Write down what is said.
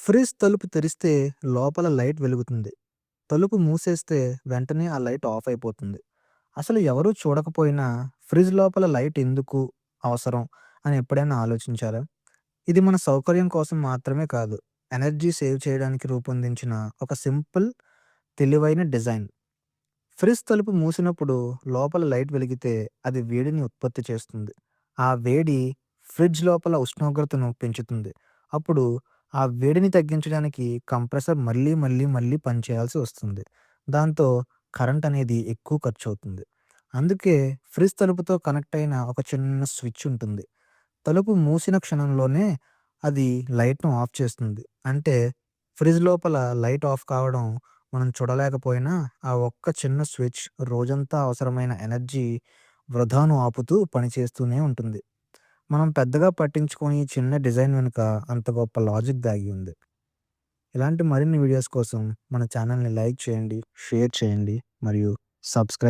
Fridge తలుపు తెరిస్తే లోపల లైట్ వెలుగుతుంది. తలుపు మూసేస్తే వెంటనే ఆ లైట్ ఆఫ్ అయిపోతుంది. అసలు ఎవరూ చూడకపోయినా ఫ్రిజ్ లోపల లైట్ ఎందుకు అవసరం అని ఎప్పుడైనా ఆలోచించారా? ఇది మన సౌకర్యం కోసం మాత్రమే కాదు. ఎనర్జీ సేవ్ చేయడానికి రూపొందించిన ఒక సింపుల్, తెలివైన డిజైన్. ఫ్రిజ్ తలుపు మూసినప్పుడు లోపల లైట్ వెలిగితే అది వేడిని ఉత్పత్తి చేస్తుంది. ఆ వేడి ఫ్రిడ్జ్ లోపల ఉష్ణోగ్రతను పెంచుతుంది. అప్పుడు ఆ వేడిని తగ్గించడానికి కంప్రెసర్ మళ్ళీ పనిచేయాల్సి వస్తుంది. దాంతో కరెంట్ అనేది ఎక్కువ ఖర్చవుతుంది. అందుకే ఫ్రిజ్ తలుపుతో కనెక్ట్ అయిన ఒక చిన్న స్విచ్ ఉంటుంది. తలుపు మూసిన క్షణంలోనే అది లైట్‌ను ఆఫ్ చేస్తుంది. అంటే ఫ్రిడ్జ్ లోపల లైట్ ఆఫ్ కావడం మనం చూడలేకపోయినా, ఆ ఒక్క చిన్న స్విచ్ రోజంతా అవసరమైన ఎనర్జీ వృధాను ఆపుతూ పనిచేస్తూనే ఉంటుంది. మనం పెద్దగా పట్టించుకోని ఈ చిన్న డిజైన్ వెనుక అంత గొప్ప లాజిక్ దాగి ఉంది. ఇలాంటి మరిన్ని వీడియోస్ కోసం మన ఛానెల్‌ని లైక్ చేయండి, షేర్ చేయండి మరియు సబ్స్క్రైబ్